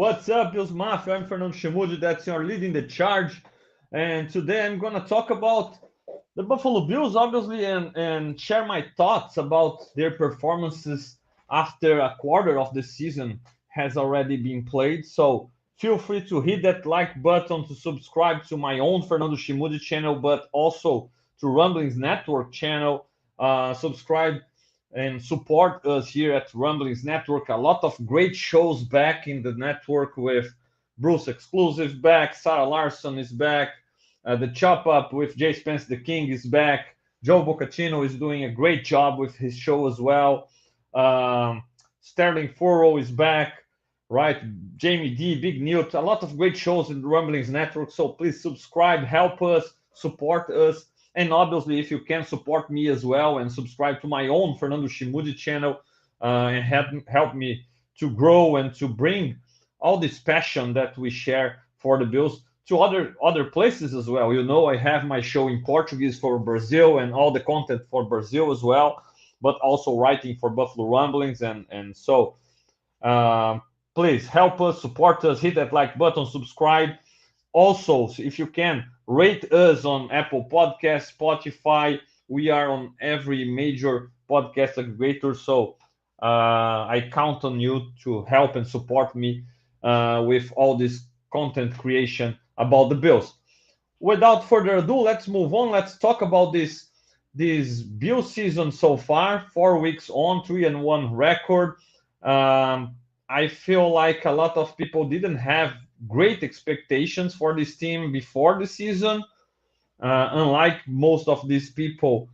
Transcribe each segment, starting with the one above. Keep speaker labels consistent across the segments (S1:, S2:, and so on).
S1: What's up, Bills Mafia? I'm Fernando Schmude, that's your leading the charge. And today I'm going to talk about the Buffalo Bills, obviously, and share my thoughts about their performances after a quarter of the season has already been played. So feel free to hit that like button to subscribe to my own Fernando Schmude channel, but also to Rumblings Network channel. Subscribe and support us here at Rumblings Network. A lot of great shows back in the network with Bruce Exclusive back, Sarah Larson is back, the Chop Up with Jay Spence the King is back. Joe Boccacino is doing a great job with his show as well. Sterling Furrow is back, right? Jamie D, Big Newt, a lot of great shows in the Rumblings Network. So please subscribe, help us, support us. And obviously, if you can support me as well and subscribe to my own Fernando Schmude channel and help me to grow and to bring all this passion that we share for the Bills to other places as well. You know, I have my show in Portuguese for Brazil and all the content for Brazil as well, but also writing for Buffalo Rumblings. And so please help us, support us, hit that like button, subscribe. Also, if you can, rate us on Apple Podcasts, Spotify. We are on every major podcast aggregator. So I count on you to help and support me with all this content creation about the Bills. Without further ado, let's move on. Let's talk about this Bill season so far. 4 weeks on, 3-1 record. I feel like a lot of people didn't have great expectations for this team before the season. Unlike most of these people,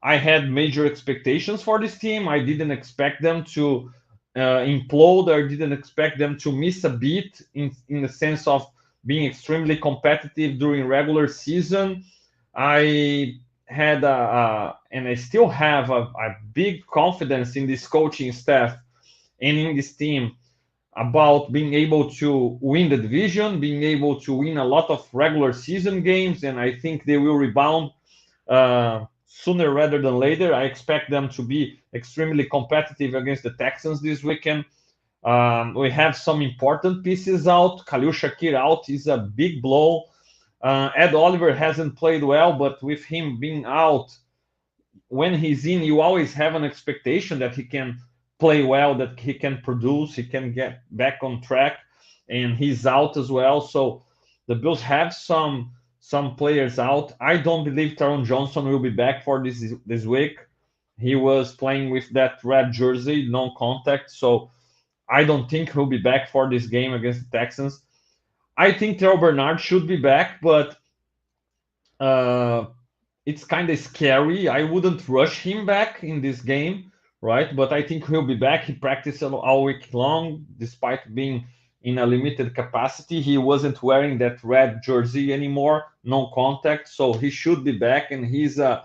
S1: I had major expectations for this team. I didn't expect them to implode. I didn't expect them to miss a beat in the sense of being extremely competitive during regular season. I had and I still have a big confidence in this coaching staff and in this team about being able to win the division, being able to win a lot of regular season games, and I think they will rebound sooner rather than later. I expect them to be extremely competitive against the Texans this weekend. We have some important pieces out. Khalil Shakir out is a big blow. Ed Oliver hasn't played well, but with him being out, when he's in, you always have an expectation that he can play well, that he can produce, he can get back on track, and he's out as well. So the Bills have some players out. I don't believe Taron Johnson will be back for this week. He was playing with that red jersey, non-contact, so I don't think he'll be back for this game against the Texans. I think Terrell Bernard should be back, but it's kind of scary. I wouldn't rush him back in this game, right? But I think he'll be back. He practiced all week long, despite being in a limited capacity. He wasn't wearing that red jersey anymore, no contact, so he should be back. And he's a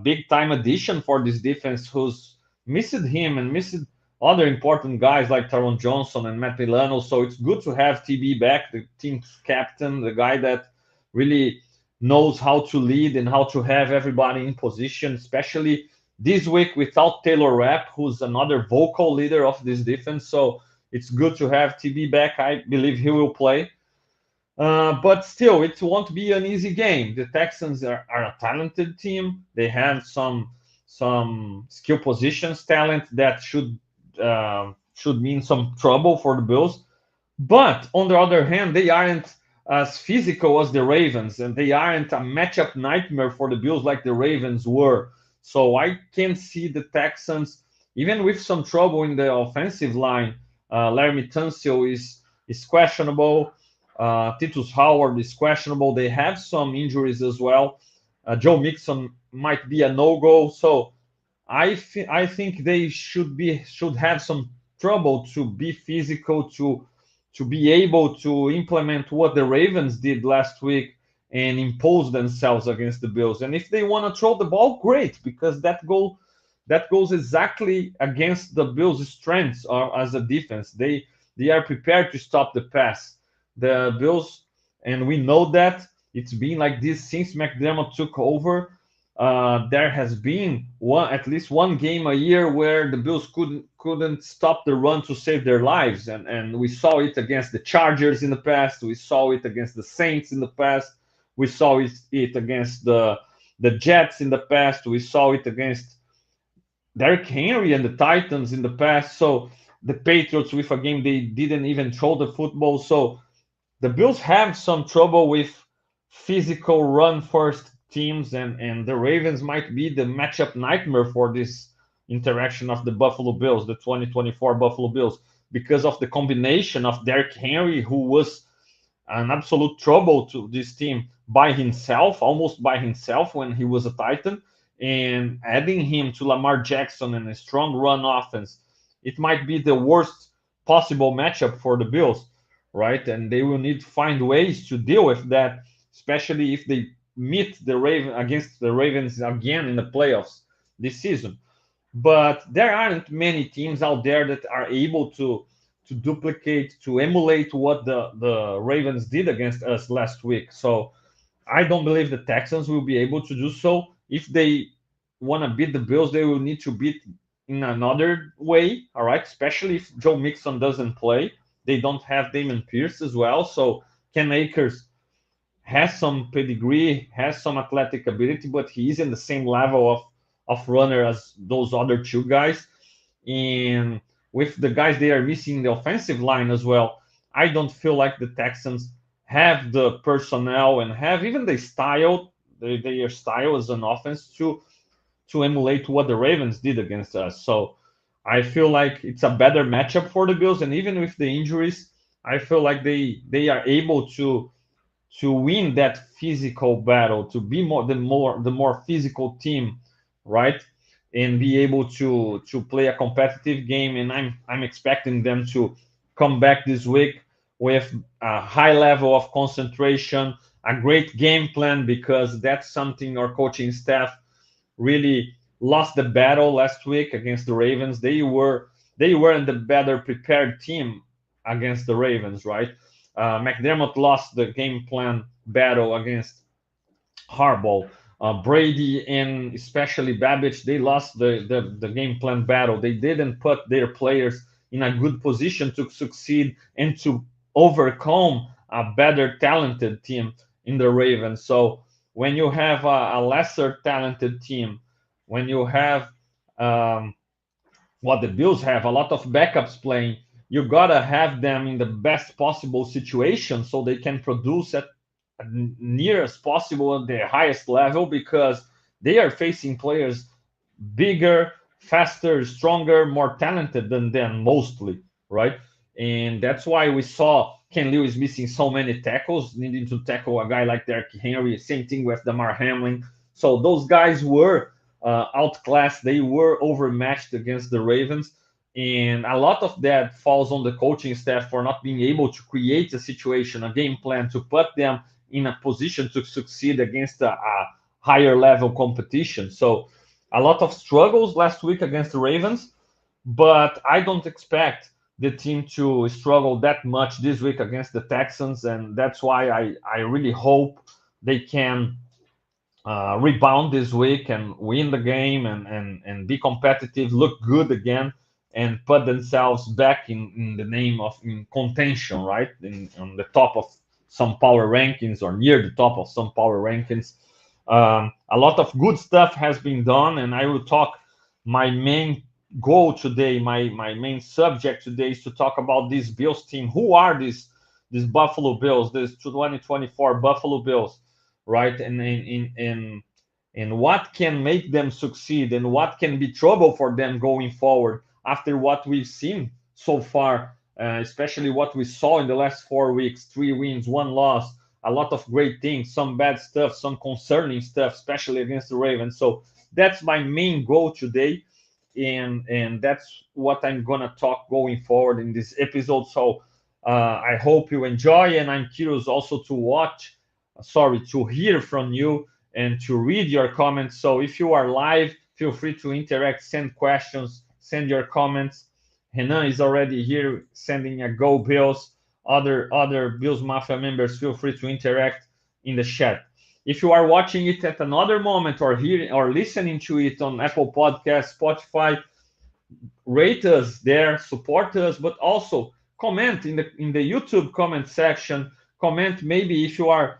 S1: big time addition for this defense, who's missed him and missed other important guys like Taron Johnson and Matt Milano. So it's good to have TB back, the team's captain, the guy that really knows how to lead and how to have everybody in position, especially this week without Taylor Rapp, who's another vocal leader of this defense. So it's good to have TB back. I believe he will play. But still, it won't be an easy game. The Texans are a talented team. They have some skill positions talent that should mean some trouble for the Bills. But on the other hand, they aren't as physical as the Ravens, and they aren't a matchup nightmare for the Bills like the Ravens were. So I can see the Texans, even with some trouble in the offensive line. Laramie Tunsil is questionable. Titus Howard is questionable. They have some injuries as well. Joe Mixon might be a no-go. So I think they should have some trouble to be physical, to be able to implement what the Ravens did last week and impose themselves against the Bills. And if they want to throw the ball, great, because that goes exactly against the Bills' strengths as a defense. They are prepared to stop the pass. The Bills, and we know that it's been like this since McDermott took over. there has been at least one game a year where the Bills couldn't stop the run to save their lives, and we saw it against the Chargers in the past. We saw it against the Saints in the past. We saw it against the Jets in the past. We saw it against Derrick Henry and the Titans in the past. So the Patriots with a game they didn't even throw the football. So the Bills have some trouble with physical run first teams, and the Ravens might be the matchup nightmare for this interaction of the Buffalo Bills, the 2024 Buffalo Bills, because of the combination of Derrick Henry, who was an absolute trouble to this team by himself, almost by himself when he was a Titan, and adding him to Lamar Jackson and a strong run offense, it might be the worst possible matchup for the Bills, right? And they will need to find ways to deal with that, especially if they meet the Raven against the Ravens again in the playoffs this season. But there aren't many teams out there that are able to duplicate, to emulate what the Ravens did against us last week. So I don't believe the Texans will be able to do so. If they want to beat the Bills, they will need to beat in another way, all right? Especially if Joe Mixon doesn't play. They don't have Damon Pierce as well. So Ken Akers has some pedigree, has some athletic ability, but he isn't the same level of runner as those other two guys. And with the guys they are missing in the offensive line as well, I don't feel like the Texans have the personnel and have even the style, their style as an offense to emulate what the Ravens did against us. So I feel like it's a better matchup for the Bills, and even with the injuries, I feel like they are able to win that physical battle, to be more physical team, right? And be able to play a competitive game. And I'm expecting them to come back this week with a high level of concentration, a great game plan, because that's something our coaching staff really lost the battle last week against the Ravens. They weren't the better prepared team against the Ravens, right? McDermott lost the game plan battle against Harbaugh. Brady and especially Babbage, they lost the game plan battle. They didn't put their players in a good position to succeed and to overcome a better talented team in the Ravens. So when you have a lesser talented team, when you have what the Bills have, a lot of backups playing, you gotta have them in the best possible situation so they can produce at near as possible at their highest level, because they are facing players bigger, faster, stronger, more talented than them mostly, right? And that's why we saw Ken Lewis missing so many tackles, needing to tackle a guy like Derrick Henry. Same thing with Damar Hamlin. So those guys were outclassed. They were overmatched against the Ravens. And a lot of that falls on the coaching staff for not being able to create a situation, a game plan to put them in a position to succeed against a higher level competition. So a lot of struggles last week against the Ravens, but I don't expect the team to struggle that much this week against the Texans, and that's why I really hope they can rebound this week and win the game and be competitive, look good again, and put themselves back in the name of in contention, right? On the top of some power rankings or near the top of some power rankings. A lot of good stuff has been done, and I will talk. My main goal today, my main subject today is to talk about this Bills team. Who are these Buffalo Bills, this 2024 Buffalo Bills, right? And what can make them succeed and what can be trouble for them going forward after what we've seen so far, especially what we saw in the last 4 weeks: 3 wins, 1 loss, a lot of great things, some bad stuff, some concerning stuff, especially against the Ravens. So that's my main goal today, and that's what I'm gonna talk going forward in this episode. So I hope you enjoy, and I'm curious also to to hear from you and to read your comments. So if you are live, feel free to interact, send questions, send your comments. Renan is already here sending a go Bills. Other Bills Mafia members, feel free to interact in the chat. If you are watching it at another moment or hearing or listening to it on Apple Podcasts, Spotify, rate us there, support us, but also comment in the YouTube comment section. Comment maybe if you are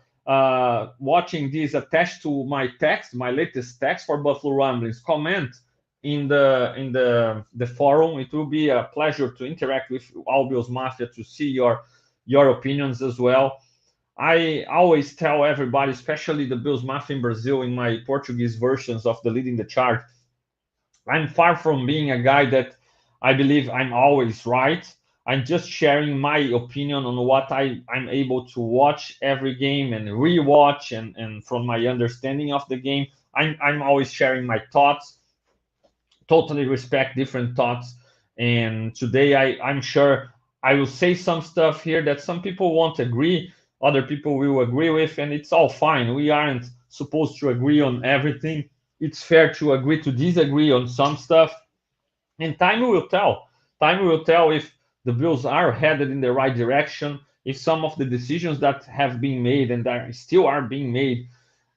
S1: watching this attached to my text, my latest text for Buffalo Rumblings. Comment in the forum. It will be a pleasure to interact with All Bills Mafia to see your opinions as well. I always tell everybody, especially the Bills Mafia in Brazil, in my Portuguese versions of the Leading the Charge, I'm far from being a guy that I believe I'm always right. I'm just sharing my opinion on what I'm able to watch every game and rewatch, and from my understanding of the game. I'm always sharing my thoughts. Totally respect different thoughts. And today I'm sure I will say some stuff here that some people won't agree, other people will agree with, and it's all fine. We aren't supposed to agree on everything. It's fair to agree to disagree on some stuff, and time will tell. Time will tell if the Bills are headed in the right direction, if some of the decisions that have been made and that still are being made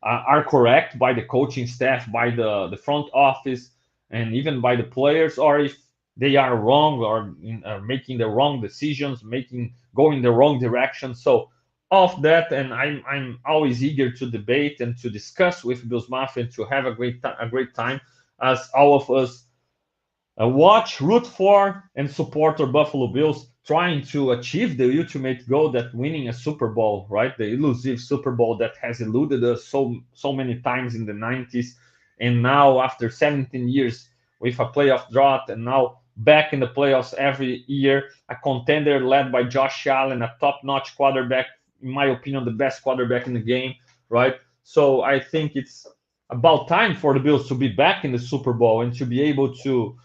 S1: are correct by the coaching staff, by the front office, and even by the players, or if they are wrong or making the wrong decisions, making going the wrong direction. So of that, and I'm always eager to debate and to discuss with Bills Mafia and to have a great time as all of us watch, root for, and support our Buffalo Bills trying to achieve the ultimate goal, that winning a Super Bowl, right? The elusive Super Bowl that has eluded us so many times in the 90s, and now after 17 years with a playoff drought, and now back in the playoffs every year, a contender led by Josh Allen, a top-notch quarterback, in my opinion, the best quarterback in the game, right? So I think it's about time for the Bills to be back in the Super Bowl and to be able to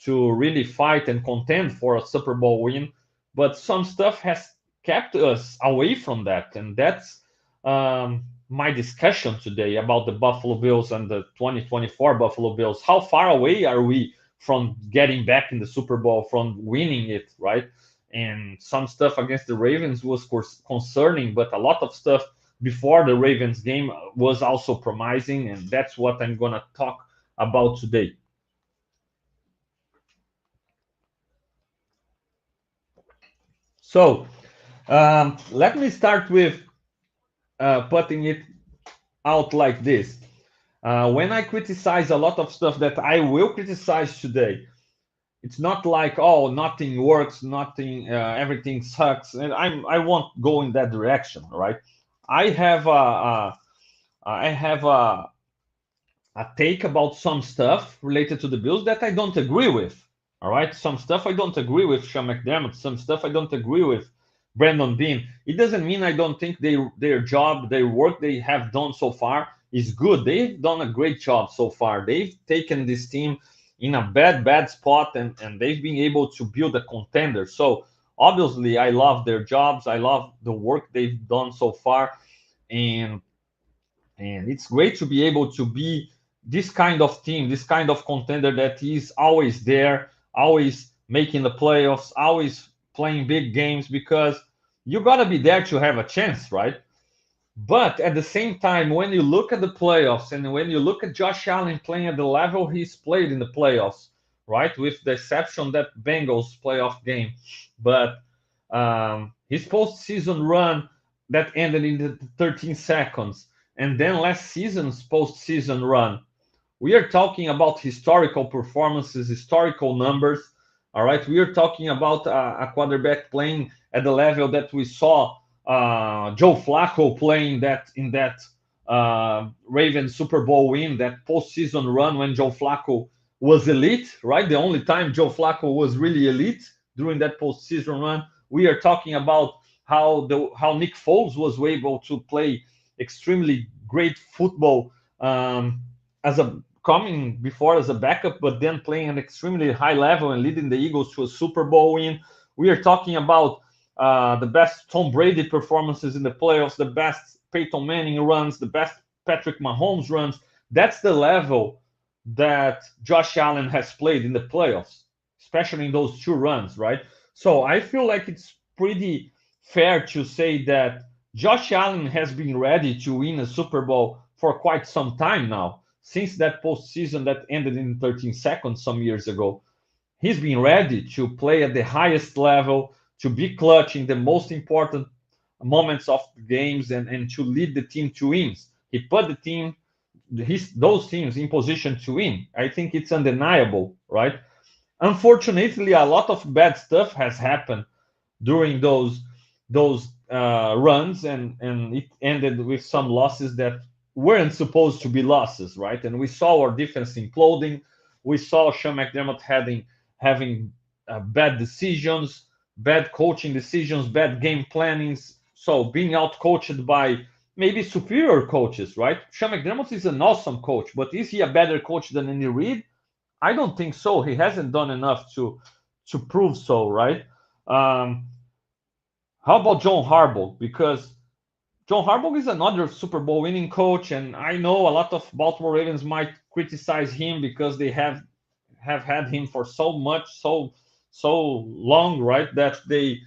S1: really fight and contend for a Super Bowl win. But some stuff has kept us away from that. And that's my discussion today about the Buffalo Bills and the 2024 Buffalo Bills. How far away are we from getting back in the Super Bowl, from winning it, right? And some stuff against the Ravens was concerning, but a lot of stuff before the Ravens game was also promising. And that's what I'm going to talk about today. So let me start with putting it out like this. When I criticize a lot of stuff that I will criticize today, it's not like, oh, nothing works, nothing, everything sucks, and I won't go in that direction, right? I have I have a take about some stuff related to the Bills that I don't agree with. All right, some stuff I don't agree with Sean McDermott. Some stuff I don't agree with Brandon Bean. It doesn't mean I don't think their job, their work they have done so far is good. They've done a great job so far. They've taken this team in a bad spot, and they've been able to build a contender. So obviously, I love their jobs. I love the work they've done so far, and it's great to be able to be this kind of team, this kind of contender that is always there, always making the playoffs, always playing big games, because you got to be there to have a chance, right? But at the same time, when you look at the playoffs and when you look at Josh Allen playing at the level he's played in the playoffs, right, with the exception that Bengals playoff game, but his postseason run that ended in the 13 seconds, and then last season's postseason run, we are talking about historical performances, historical numbers. All right, we are talking about a quarterback playing at the level that we saw Joe Flacco playing that in that Ravens Super Bowl win, that postseason run when Joe Flacco was elite, right? The only time Joe Flacco was really elite during that postseason run. We are talking about how Nick Foles was able to play extremely great football as a coming before as a backup, but then playing an extremely high level and leading the Eagles to a Super Bowl win. We are talking about the best Tom Brady performances in the playoffs, the best Peyton Manning runs, the best Patrick Mahomes runs. That's the level that Josh Allen has played in the playoffs, especially in those two runs, right? So I feel like it's pretty fair to say that Josh Allen has been ready to win a Super Bowl for quite some time now, since that postseason that ended in 13 seconds some years ago. He's been ready to play at the highest level, to be clutch in the most important moments of the games, and to lead the team to wins. He put the team, those teams in position to win. I think it's undeniable, right? Unfortunately, a lot of bad stuff has happened during those runs, and it ended with some losses that weren't supposed to be losses, right? And we saw our defense imploding. We saw Sean McDermott having bad decisions, bad coaching decisions, bad game plannings. So being outcoached by maybe superior coaches, right? Sean McDermott is an awesome coach, but is he a better coach than Andy Reid? I don't think so. He hasn't done enough to prove so, right? Um, how about John Harbaugh? Because John Harbaugh is another Super Bowl winning coach, and I know a lot of Baltimore Ravens might criticize him because they have had him for so long, right? That they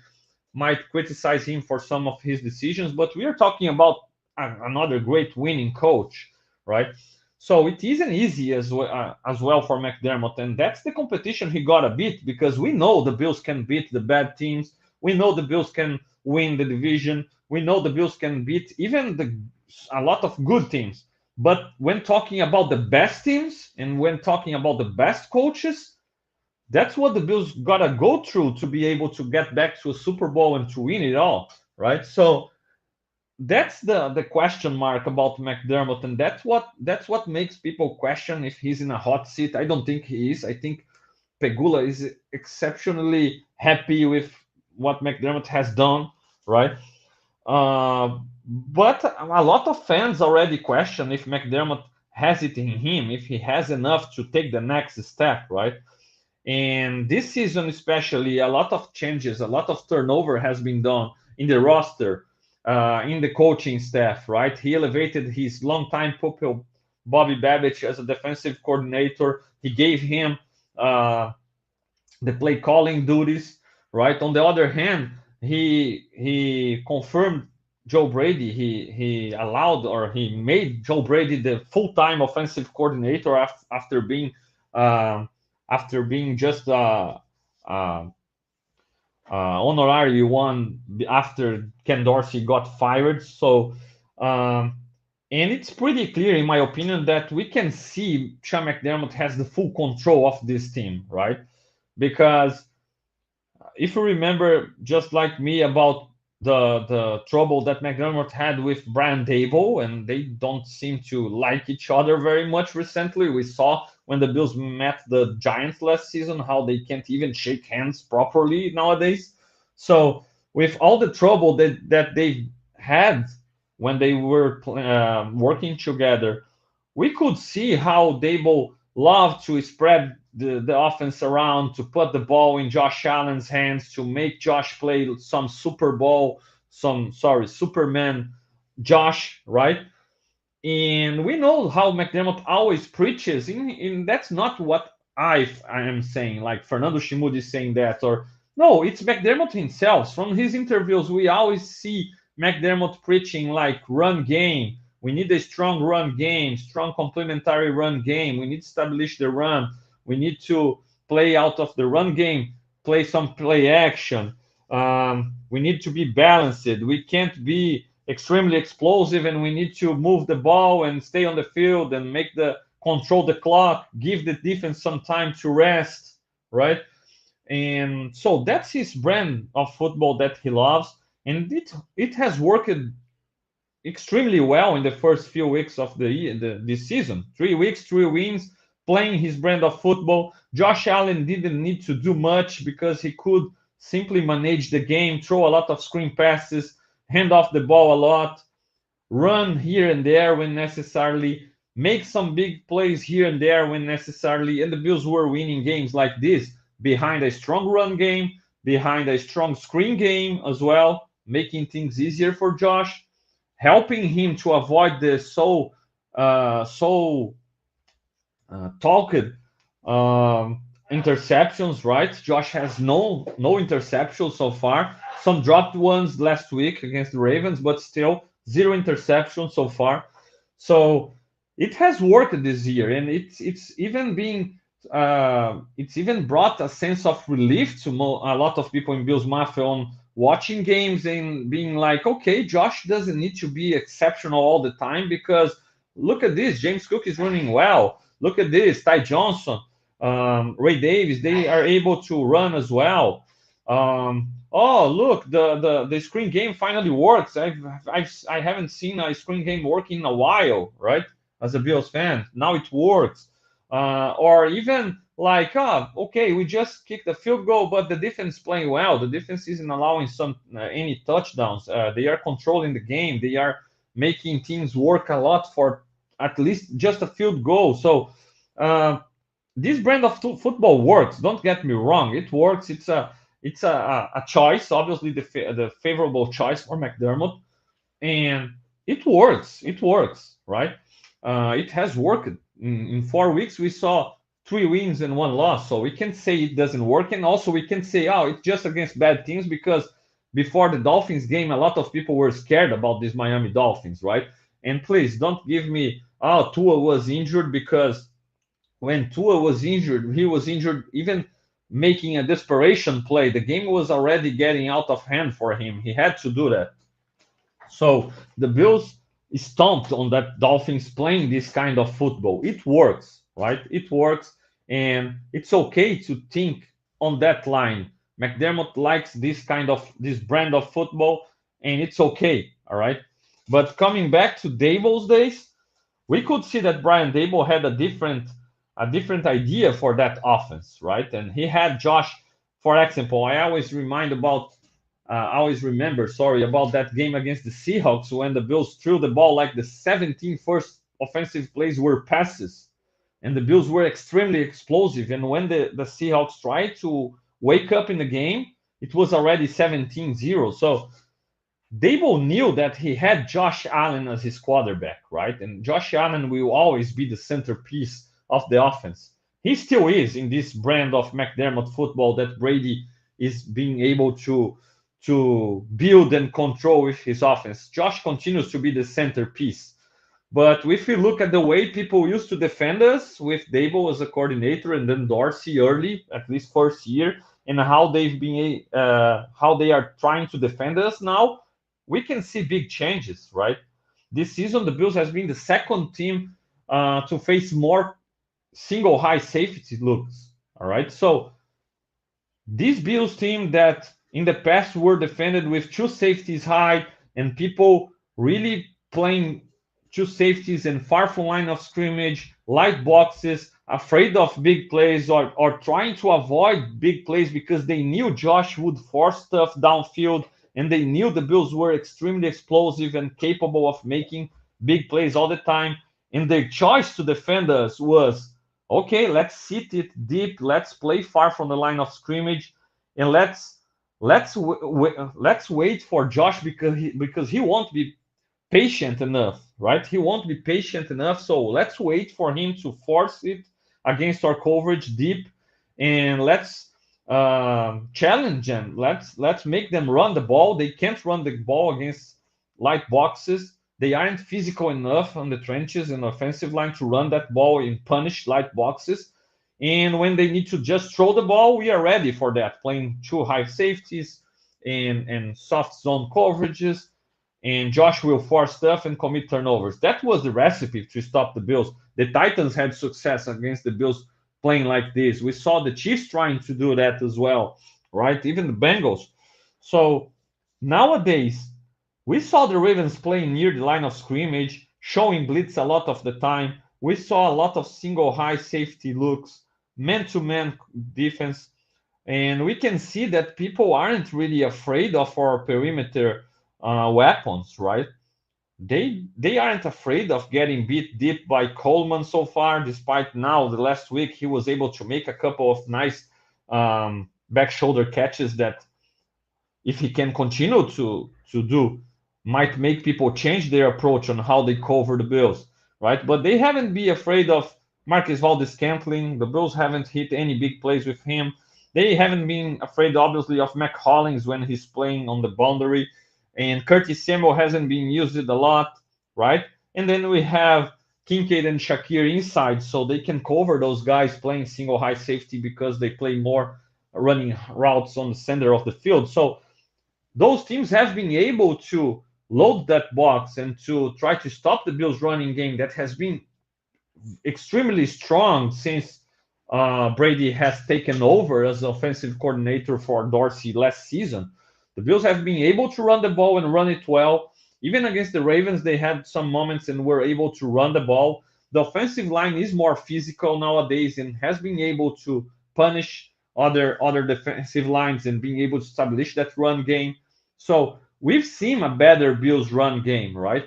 S1: might criticize him for some of his decisions. But we are talking about another great winning coach, right? So it isn't easy as well for McDermott, and that's the competition he got to beat because we know the Bills can beat the bad teams. We know the Bills can win the division. We know the Bills can beat even a lot of good teams. But when talking about the best teams and when talking about the best coaches, that's what the Bills gotta go through to be able to get back to a Super Bowl and to win it all, right? So that's the question mark about McDermott, and that's what makes people question if he's in a hot seat. I don't think he is. I think Pegula is exceptionally happy with what McDermott has done, right? But a lot of fans already question if McDermott has it in him, if he has enough to take the next step, right? And this season, especially, a lot of changes, a lot of turnover has been done in the roster, in the coaching staff, right? He elevated his longtime pupil, Bobby Babich, as a defensive coordinator. He gave him uh, the play calling duties, right? On the other hand, he confirmed Joe Brady. He allowed or he made Joe Brady the full time offensive coordinator uh, after being just uh, honorary one after Ken Dorsey got fired. So. Um, and it's pretty clear, in my opinion, that we can see Sean McDermott has the full control of this team, right? Because if you remember, just like me, about the trouble that McDermott had with Brian Dable, and they don't seem to like each other very much recently. We saw when the Bills met the Giants last season how they can't even shake hands properly nowadays. So with all the trouble that they had when they were working together, we could see how Dable loved to spread the offense around, to put the ball in Josh Allen's hands, to make Josh play some Superman Josh, right? And we know how McDermott always preaches, in that's not what I am saying, like Fernando Schmude is saying that, or no, it's McDermott himself. From his interviews, we always see McDermott preaching like run game. We need a strong run game, strong complementary run game. We need to establish the run. We need to play out of the run game, play some play action. We need to be balanced. We can't be extremely explosive, and we need to move the ball and stay on the field and make the control the clock, give the defense some time to rest, right? And so that's his brand of football that he loves, and it has worked extremely well in the first few weeks of this season. 3 weeks, 3 wins, playing his brand of football. Josh Allen didn't need to do much because he could simply manage the game, throw a lot of screen passes, hand off the ball a lot, run here and there when necessarily, make some big plays here and there when necessarily. And the Bills were winning games like this behind a strong run game, behind a strong screen game as well, making things easier for Josh, helping him to avoid the talked interceptions, right? Josh has no interceptions so far. Some dropped ones last week against the Ravens, but still zero interceptions so far. So it has worked this year, and it's even brought a sense of relief to a lot of people in Bills Mafia on watching games and being like, okay, Josh doesn't need to be exceptional all the time because look at this, James Cook is running well. Look at this, Ty Johnson, Ray Davis, they are able to run as well. Oh, look, the screen game finally works. I haven't seen a screen game working in a while, right? As a Bills fan, now it works. Or even like, oh, okay, we just kicked the field goal, but the defense playing well. The defense isn't allowing any touchdowns. They are controlling the game. They are making teams work a lot for at least just a field goal. So this brand of football works. Don't get me wrong, it works. It's a choice, obviously the favorable choice for McDermott, and it works. It works, right? It has worked. In 4 weeks, we saw 3 wins and 1 loss. So we can say it doesn't work, and also we can say, oh, it's just against bad teams because before the Dolphins game, a lot of people were scared about these Miami Dolphins, right? And please don't give me, oh, Tua was injured because when Tua was injured, he was injured even making a desperation play. The game was already getting out of hand for him. He had to do that. So the Bills stomped on that Dolphins playing this kind of football. It works, right? It works, and it's okay to think on that line. McDermott likes this brand of football, and it's okay, all right. But coming back to Dable's days, we could see that Brian Dable had a different idea for that offense, right? And he had Josh, for example. I always remember, sorry, about that game against the Seahawks when the Bills threw the ball like the 17 first offensive plays were passes, and the Bills were extremely explosive. And when the Seahawks tried to wake up in the game, it was already 17-0. So Dable knew that he had Josh Allen as his quarterback, right? And Josh Allen will always be the centerpiece of the offense. He still is in this brand of McDermott football that Brady is being able to build and control with his offense. Josh continues to be the centerpiece. But if we look at the way people used to defend us with Dable as a coordinator and then Dorsey early, at least first year, and how how they are trying to defend us now, we can see big changes, right? This season, the Bills has been the second team to face more single high safety looks. All right, so this Bills team that in the past were defended with two safeties high and people really playing two safeties and far from line of scrimmage, light boxes, afraid of big plays or trying to avoid big plays because they knew Josh would force stuff downfield and they knew the Bills were extremely explosive and capable of making big plays all the time. And their choice to defend us was, okay, let's sit it deep, let's play far from the line of scrimmage, and let's wait for Josh because he won't be patient enough, right? He won't be patient enough. So let's wait for him to force it against our coverage deep, and let's challenge them. Let's make them run the ball. They can't run the ball against light boxes. They aren't physical enough on the trenches and offensive line to run that ball and punish light boxes. And when they need to just throw the ball, we are ready for that, playing two high safeties and soft zone coverages. And Josh will force stuff and commit turnovers. That was the recipe to stop the Bills. The Titans had success against the Bills playing like this. We saw the Chiefs trying to do that as well, right? Even the Bengals. So nowadays, we saw the Ravens playing near the line of scrimmage, showing blitz a lot of the time. We saw a lot of single high safety looks, man-to-man defense. And we can see that people aren't really afraid of our perimeter weapons, right? They aren't afraid of getting beat deep by Coleman so far, despite now the last week he was able to make a couple of nice back shoulder catches that if he can continue to do might make people change their approach on how they cover the Bills, right? But they haven't been afraid of Marquez Valdes-Scantling. The Bills haven't hit any big plays with him. They haven't been afraid, obviously, of Mac Hollins when he's playing on the boundary, and Curtis Samuel hasn't been used a lot, right? And then we have Kincaid and Shakir inside, so they can cover those guys playing single high safety because they play more running routes on the center of the field. So those teams have been able to load that box and to try to stop the Bills running game that has been extremely strong since Brady has taken over as offensive coordinator for Dorsey last season. The Bills have been able to run the ball and run it well. Even against the Ravens, they had some moments and were able to run the ball. The offensive line is more physical nowadays and has been able to punish other defensive lines and being able to establish that run game. So we've seen a better Bills run game, right?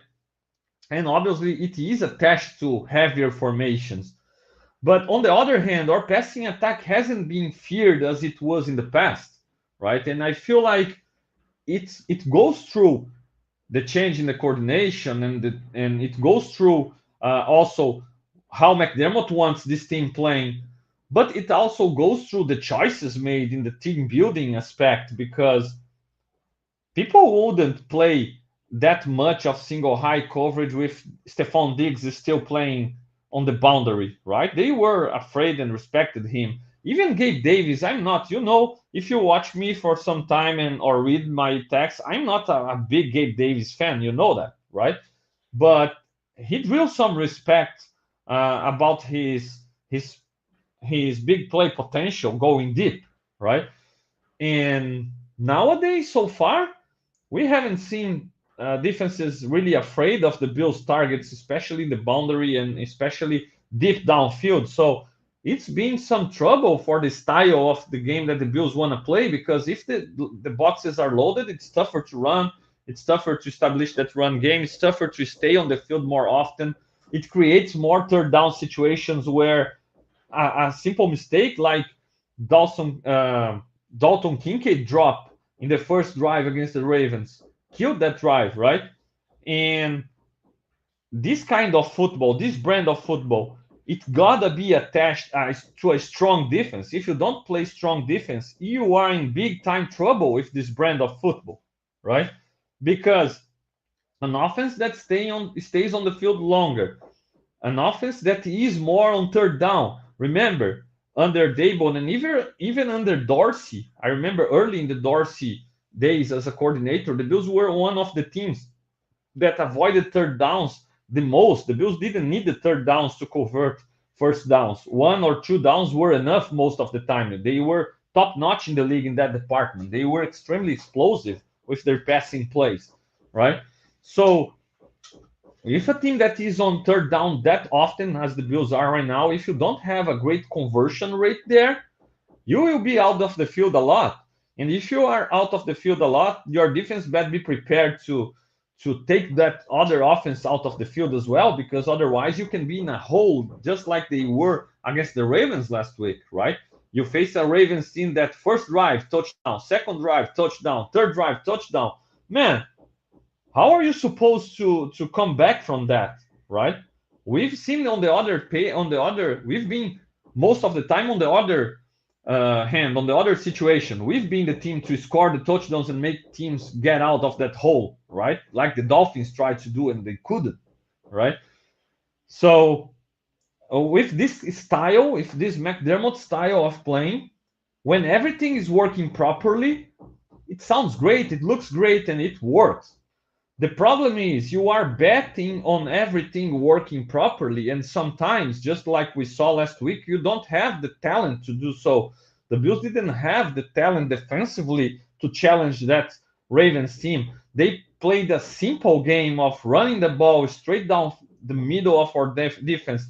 S1: And obviously it is attached to heavier formations. But on the other hand, our passing attack hasn't been feared as it was in the past, right? And I feel like it goes through the change in the coordination and it goes through also how McDermott wants this team playing, but it also goes through the choices made in the team building aspect because people wouldn't play that much of single high coverage with Stephon Diggs is still playing on the boundary, right? They were afraid and respected him. Even Gabe Davis, I'm not, if you watch me for some time and or read my text, I'm not a big Gabe Davis fan, you know that, right? But he drew some respect about his his big play potential going deep, right? And nowadays, so far, we haven't seen defenses really afraid of the Bills' targets, especially the boundary and especially deep downfield. So it's been some trouble for the style of the game that the Bills want to play because if the boxes are loaded, it's tougher to run. It's tougher to establish that run game. It's tougher to stay on the field more often. It creates more third down situations where a simple mistake like Dawson Dalton Kincaid drop in the first drive against the Ravens killed that drive, right? And this kind of football, this brand of football, it gotta be attached to a strong defense. If you don't play strong defense, you are in big time trouble with this brand of football, right? Because an offense that stays on the field longer, an offense that is more on third down. Remember, under Daboll and even under Dorsey, I remember early in the Dorsey days as a coordinator, the Bills were one of the teams that avoided third downs the most. The Bills didn't need the third downs to convert first downs. One or two downs were enough most of the time. They were top notch in the league in that department. They were extremely explosive with their passing plays, right? So if a team that is on third down that often as the Bills are right now, if you don't have a great conversion rate there, you will be out of the field a lot. And if you are out of the field a lot, your defense better be prepared to take that other offense out of the field as well, because otherwise you can be in a hole just like they were against the Ravens last week, right? You face a Ravens team that first drive, touchdown, second drive, touchdown, third drive, touchdown. Man, how are you supposed to come back from that, right? We've seen we've been most of the time on the other hand, on the other situation. We've been the team to score the touchdowns and make teams get out of that hole, right? Like the Dolphins tried to do and they couldn't, right? So with this style, with this McDermott style of playing, when everything is working properly, it sounds great, it looks great, and it works. The problem is you are betting on everything working properly, and sometimes, just like we saw last week, you don't have the talent to do so. The Bills didn't have the talent defensively to challenge that Ravens team. They played a simple game of running the ball straight down the middle of our defense,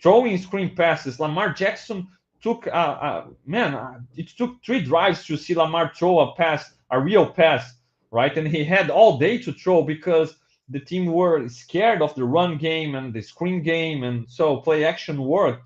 S1: throwing screen passes. Lamar Jackson took, it took 3 drives to see Lamar throw a pass, a real pass, right? And he had all day to throw because the team were scared of the run game and the screen game, and so play action worked.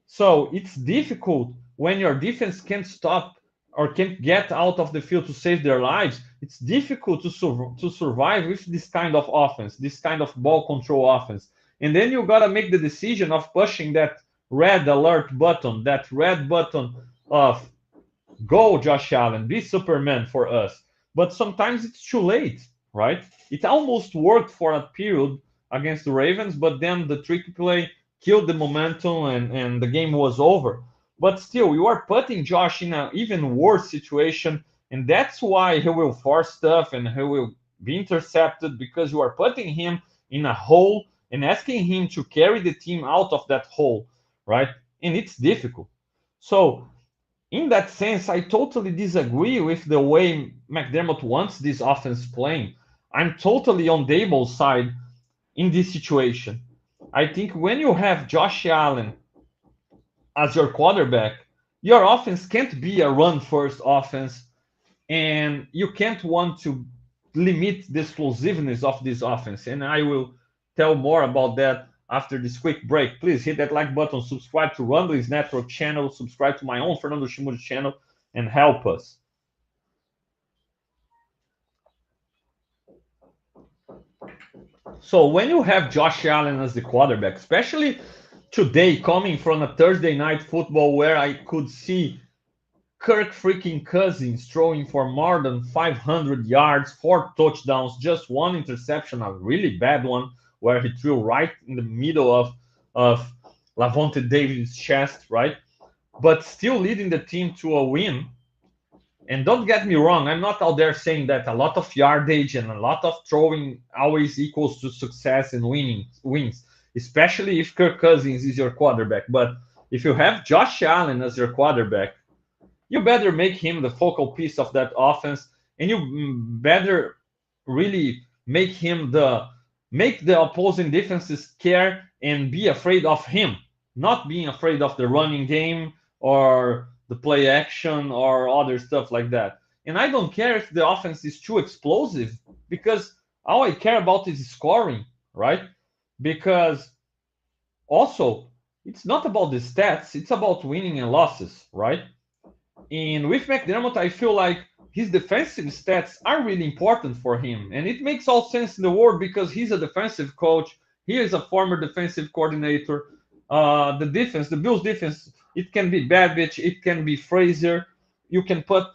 S1: So it's difficult when your defense can't stop or can't get out of the field to save their lives. It's difficult to survive with this kind of offense, this kind of ball control offense. And then you got to make the decision of pushing that red alert button, that red button of go, Josh Allen, be Superman for us. But sometimes it's too late, right? It almost worked for a period against the Ravens, but then the trick play killed the momentum and the game was over. But still, you are putting Josh in an even worse situation, and that's why he will force stuff and he will be intercepted because you are putting him in a hole and asking him to carry the team out of that hole, right? And it's difficult. So in that sense, I totally disagree with the way McDermott wants this offense playing. I'm totally on Dable's side in this situation. I think when you have Josh Allen as your quarterback, your offense can't be a run first offense, and you can't want to limit the explosiveness of this offense. And I will tell more about that after this quick break. Please hit that like button, subscribe to Rumblings Network channel, subscribe to my own Fernando Schmude channel, and help us. So when you have Josh Allen as the quarterback, especially today coming from a Thursday night football where I could see Kirk freaking Cousins throwing for more than 500 yards, 4 touchdowns, just one interception, a really bad one, where he threw right in the middle of Lavonte Davis' chest, right? But still leading the team to a win. And don't get me wrong, I'm not out there saying that a lot of yardage and a lot of throwing always equals to success and wins, especially if Kirk Cousins is your quarterback. But if you have Josh Allen as your quarterback, you better make him the focal piece of that offense, and you better really make the opposing defenses care and be afraid of him, not being afraid of the running game or the play action or other stuff like that. And I don't care if the offense is too explosive because all I care about is scoring, right? Because also it's not about the stats, it's about winning and losses, right? And with McDermott, I feel like his defensive stats are really important for him. And it makes all sense in the world because he's a defensive coach. He is a former defensive coordinator. The Bills defense, it can be Babich, it can be Frazier. You can put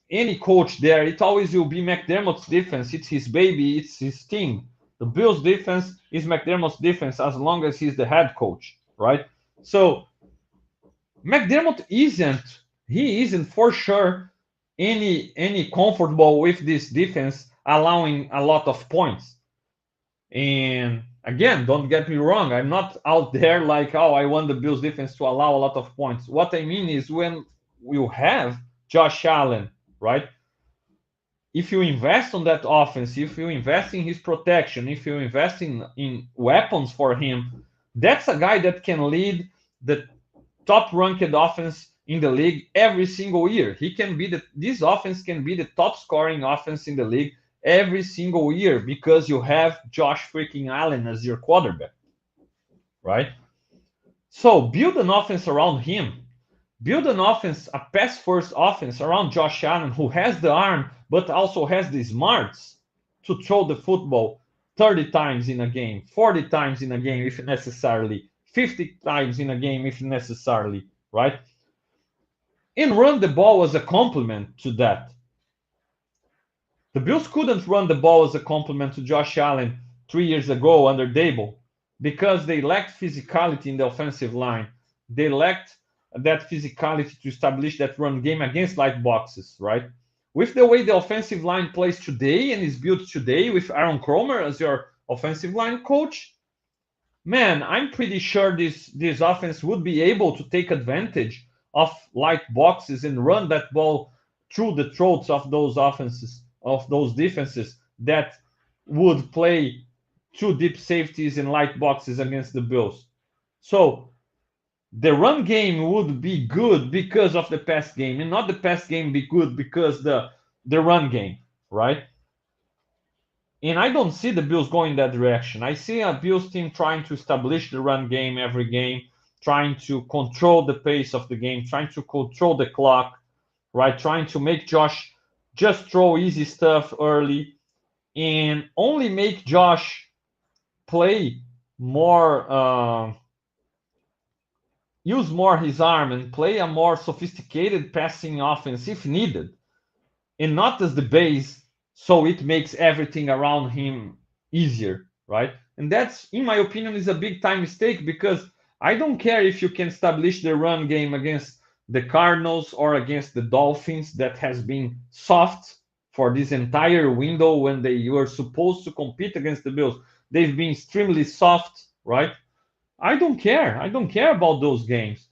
S1: any coach there. It always will be McDermott's defense. It's his baby, it's his team. The Bills defense is McDermott's defense as long as he's the head coach, right? So McDermott isn't for sure any comfortable with this defense allowing a lot of points. And again, don't get me wrong, I'm not out there like, oh, I want the Bills defense to allow a lot of points. What I mean is when you have Josh Allen, right? If you invest on that offense, if you invest in his protection, if you invest in weapons for him, that's a guy that can lead the top ranked offense in the league every single year. This offense can be the top scoring offense in the league every single year because you have Josh freaking Allen as your quarterback, right? So build an offense around him. Build an offense, a pass first offense around Josh Allen, who has the arm but also has the smarts to throw the football 30 times in a game, 40 times in a game if necessarily, 50 times in a game if necessarily, right? And run the ball as a complement to that. The Bills couldn't run the ball as a complement to Josh Allen 3 years ago under Dable because they lacked physicality in the offensive line. They lacked that physicality to establish that run game against light boxes, right? With the way the offensive line plays today and is built today with Aaron Kromer as your offensive line coach, man, I'm pretty sure this offense would be able to take advantage of light boxes and run that ball through the throats of those offenses, of those defenses that would play two deep safeties and light boxes against the Bills. So the run game would be good because of the pass game, and not the pass game be good because the run game, right? And I don't see the Bills going that direction. I see a Bills team trying to establish the run game every game, trying to control the pace of the game, trying to control the clock, right? Trying to make Josh just throw easy stuff early and only make Josh play more use more his arm and play a more sophisticated passing offense if needed, and not as the base, so it makes everything around him easier, right? And that's, in my opinion, is a big time mistake, because I don't care if you can establish the run game against the Cardinals or against the Dolphins, that has been soft for this entire window when they were supposed to compete against the Bills. They've been extremely soft, right? I don't care. I don't care about those games.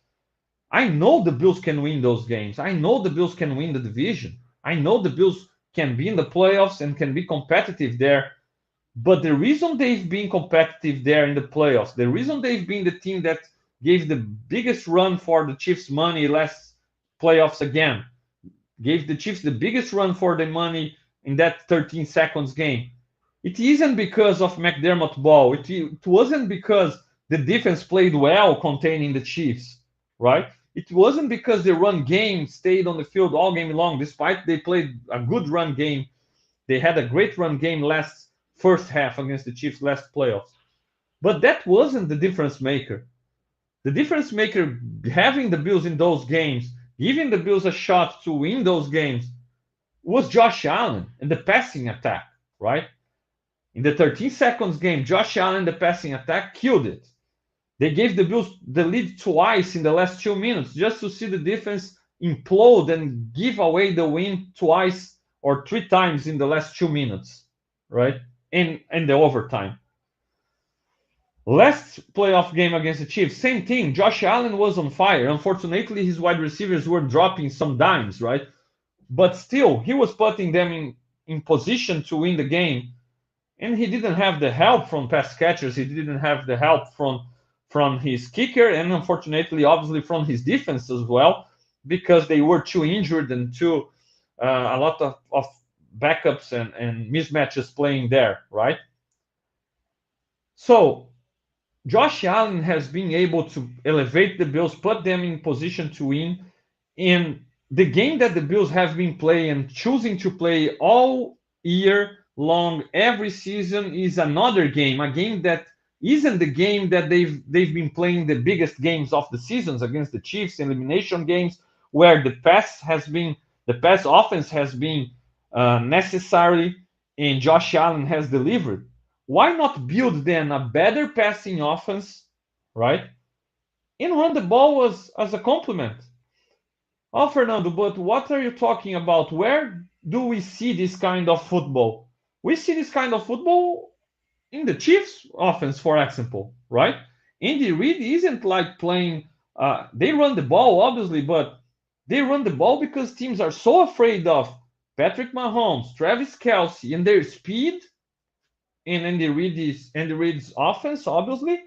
S1: I know the Bills can win those games. I know the Bills can win the division. I know the Bills can be in the playoffs and can be competitive there. But the reason they've been competitive there in the playoffs, the reason they've been the team that gave the biggest run for the Chiefs' money last playoffs again, gave the Chiefs the biggest run for the money in that 13 seconds game. It isn't because of McDermott ball. It wasn't because the defense played well containing the Chiefs, right? It wasn't because the run game stayed on the field all game long, despite they played a good run game. They had a great run game last first half against the Chiefs last playoffs. But that wasn't the difference maker. The difference maker, having the Bills in those games, giving the Bills a shot to win those games, was Josh Allen and the passing attack, right? In the 13 seconds game, Josh Allen, the passing attack, killed it. They gave the Bills the lead twice in the last 2 minutes just to see the defense implode and give away the win twice or three times in the last 2 minutes, right? In the overtime. Last playoff game against the Chiefs, same thing. Josh Allen was on fire. Unfortunately, his wide receivers were dropping some dimes, right? But still, he was putting them in position to win the game. And he didn't have the help from pass catchers. He didn't have the help from his kicker, and unfortunately, obviously, from his defense as well, because they were too injured and too a lot of backups and mismatches playing there, right? So Josh Allen has been able to elevate the Bills, put them in position to win. In the game that the Bills have been playing, choosing to play all year long, every season, is another game, a game that isn't the game that they've been playing the biggest games of the seasons against the Chiefs, elimination games, where the pass offense has been necessary, and Josh Allen has delivered. Why not build then a better passing offense, right? And run the ball as a complement. Oh, Fernando, but what are you talking about? Where do we see this kind of football? We see this kind of football in the Chiefs offense, for example, right? Andy Reid isn't like playing. They run the ball, obviously, but they run the ball because teams are so afraid of Patrick Mahomes, Travis Kelce, and their speed, and Andy Reid's offense, obviously,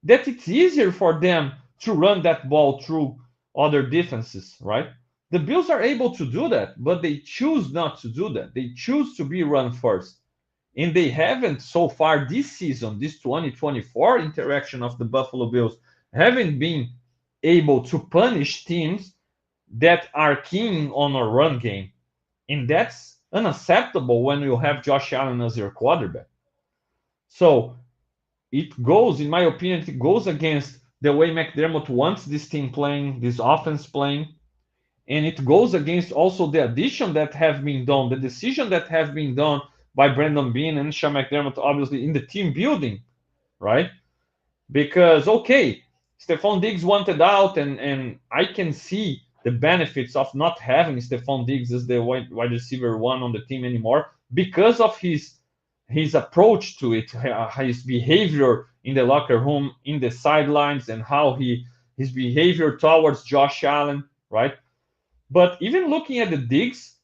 S1: that it's easier for them to run that ball through other defenses, right? The Bills are able to do that, but they choose not to do that. They choose to be run first. And they haven't so far this season, this 2024 interaction of the Buffalo Bills, haven't been able to punish teams that are keen on a run game. And that's unacceptable when you have Josh Allen as your quarterback. So it goes, in my opinion, it goes against the way McDermott wants this team playing, this offense playing, and it goes against also the addition that have been done, the decision that have been done by Brandon Beane and Sean McDermott, obviously in the team building, right? Because okay, Stephon Diggs wanted out, and I can see the benefits of not having Stephon Diggs as the wide receiver one on the team anymore because of his approach to it, his behavior in the locker room, in the sidelines, and how his behavior towards Josh Allen, right? But even looking at the Diggs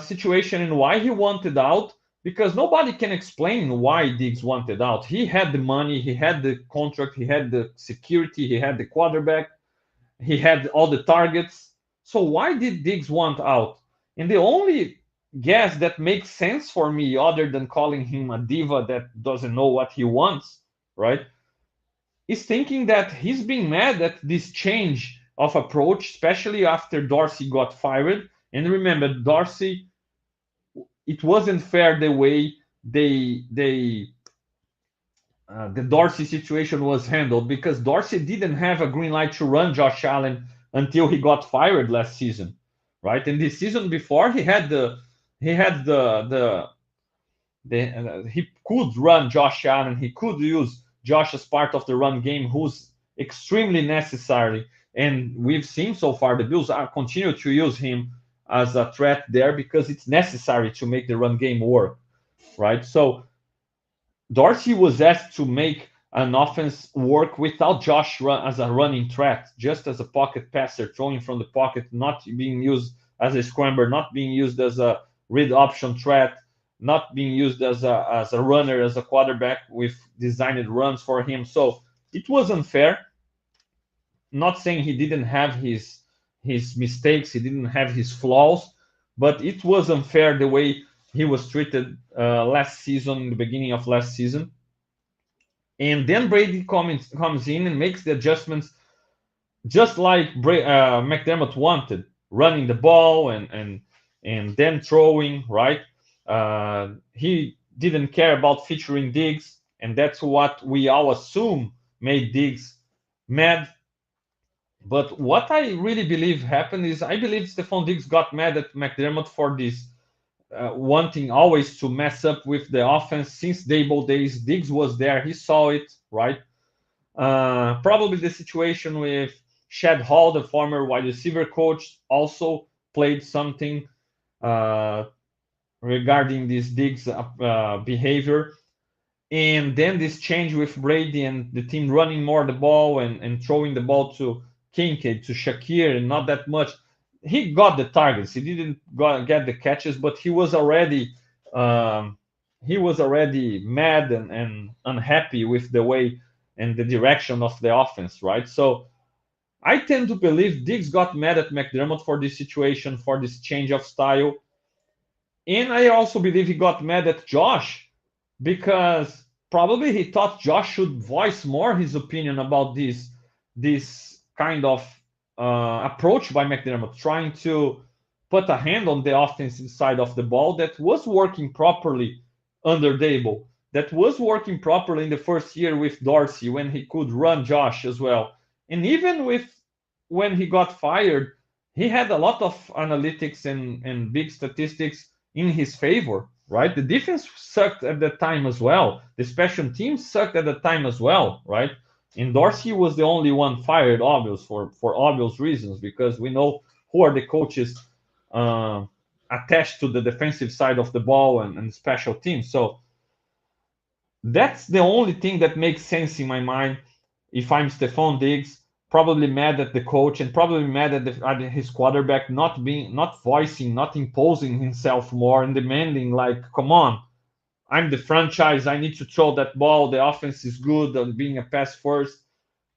S1: situation and why he wanted out, because nobody can explain why Diggs wanted out. He had the money, he had the contract, he had the security, he had the quarterback, he had all the targets. So why did Diggs want out? And the only guess that makes sense for me, other than calling him a diva that doesn't know what he wants, right, is thinking that he's being mad at this change of approach, especially after Dorsey got fired. And remember, Dorsey, it wasn't fair the way they the Dorsey situation was handled, because Dorsey didn't have a green light to run Josh Allen until he got fired last season, right? And the season before, he could run Josh Allen. He could use Josh as part of the run game, who's extremely necessary. And we've seen so far the Bills are continue to use him as a threat there because it's necessary to make the run game work, right? So Dorsey was asked to make an offense work without Josh as a running threat, just as a pocket passer, throwing from the pocket, not being used as a scrambler, not being used as a read option threat, not being used as a runner, as a quarterback with designed runs for him. So it was unfair. Not saying he didn't have his mistakes, he didn't have his flaws, but it was unfair the way he was treated last season, in the beginning of last season. And then Brady comes in and makes the adjustments just like McDermott wanted, running the ball and then throwing, right? He didn't care about featuring Diggs, and that's what we all assume made Diggs mad. But what I really believe happened is I believe Stephon Diggs got mad at McDermott for this wanting always to mess up with the offense since Dable days. Diggs was there, he saw it, right? Probably the situation with Chad Hall, the former wide receiver coach, also played something regarding this Diggs behavior. And then this change with Brady and the team running more the ball and throwing the ball to Kincaid, to Shakir, and not that much. He got the targets. He didn't get the catches, but he was already mad and unhappy with the way and the direction of the offense, right? So I tend to believe Diggs got mad at McDermott for this situation, for this change of style. And I also believe he got mad at Josh because probably he thought Josh should voice more his opinion about this kind of approach by McDermott, trying to put a hand on the offensive side of the ball that was working properly under Dable, that was working properly in the first year with Dorsey when he could run Josh as well. And even with when he got fired, he had a lot of analytics and big statistics in his favor, right? The defense sucked at that time as well. The special teams sucked at the time as well, right? And Dorsey was the only one fired, obvious for obvious reasons, because we know who are the coaches attached to the defensive side of the ball and special teams. So that's the only thing that makes sense in my mind. If I'm Stephon Diggs, probably mad at the coach and probably mad at his quarterback not voicing, not imposing himself more and demanding, like, come on, I'm the franchise, I need to throw that ball, the offense is good, and being a pass first.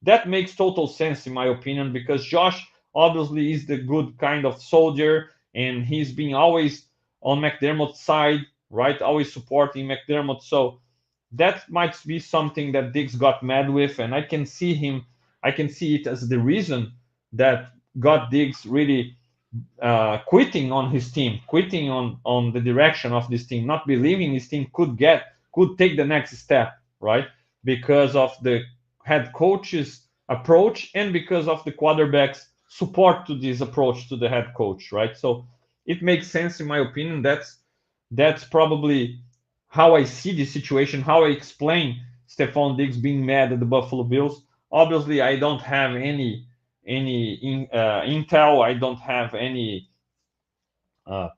S1: That makes total sense in my opinion, because Josh obviously is the good kind of soldier and he's been always on McDermott's side, right? Always supporting McDermott. So that might be something that Diggs got mad with, and I can see it as the reason that got Diggs really quitting on his team, quitting on the direction of this team, not believing his team could take the next step, right? Because of the head coach's approach and because of the quarterback's support to this approach to the head coach, right? So it makes sense in my opinion. That's probably how I see the situation, how I explain Stephon Diggs being mad at the Buffalo Bills. Obviously, I don't have any intel. I don't have any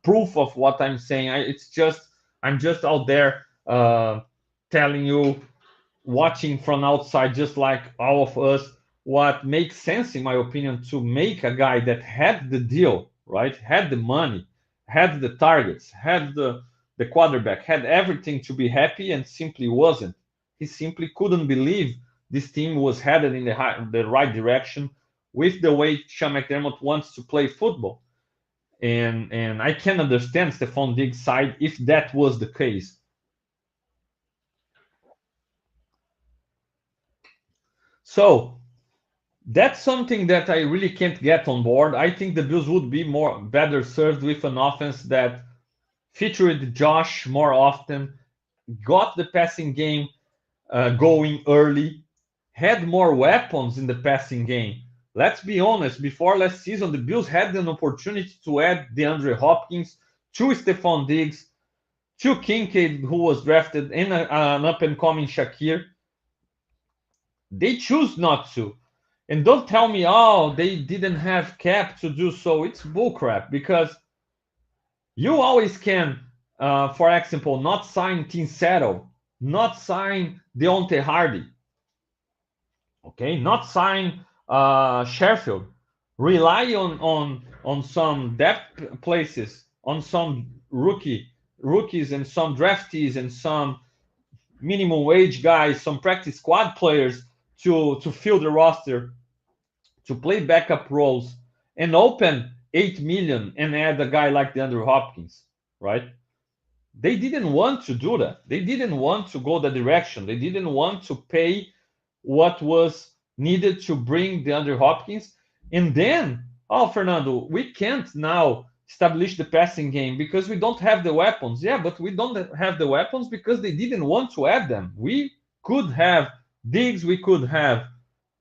S1: proof of what I'm saying. I'm just out there telling you, watching from outside, just like all of us, what makes sense, in my opinion, to make a guy that had the deal, right, had the money, had the targets, had the quarterback, had everything to be happy, and simply wasn't. He simply couldn't believe this team was headed in the right direction with the way Sean McDermott wants to play football. And I can understand Stephon Diggs' side if that was the case. So that's something that I really can't get on board. I think the Bills would be better served with an offense that featured Josh more often, got the passing game going early, had more weapons in the passing game. Let's be honest, before last season, the Bills had an opportunity to add DeAndre Hopkins, to Stephon Diggs, to Kincaid, who was drafted, and an up and coming Shakir. They choose not to. And don't tell me, oh, they didn't have cap to do so. It's bullcrap because you always can, for example, not sign Tim Settle, not sign Deontay Hardy, okay, not sign Sheffield. Rely on some depth places, on some rookies and some draftees and some minimum wage guys, some practice squad players to fill the roster, to play backup roles, and open 8 million and add a guy like DeAndre Hopkins, right? They didn't want to do that. They didn't want to go that direction. They didn't want to pay what was needed to bring DeAndre Hopkins. And then, oh, Fernando, we can't now establish the passing game because we don't have the weapons. Yeah, but we don't have the weapons because they didn't want to add them. We could have Diggs, we could have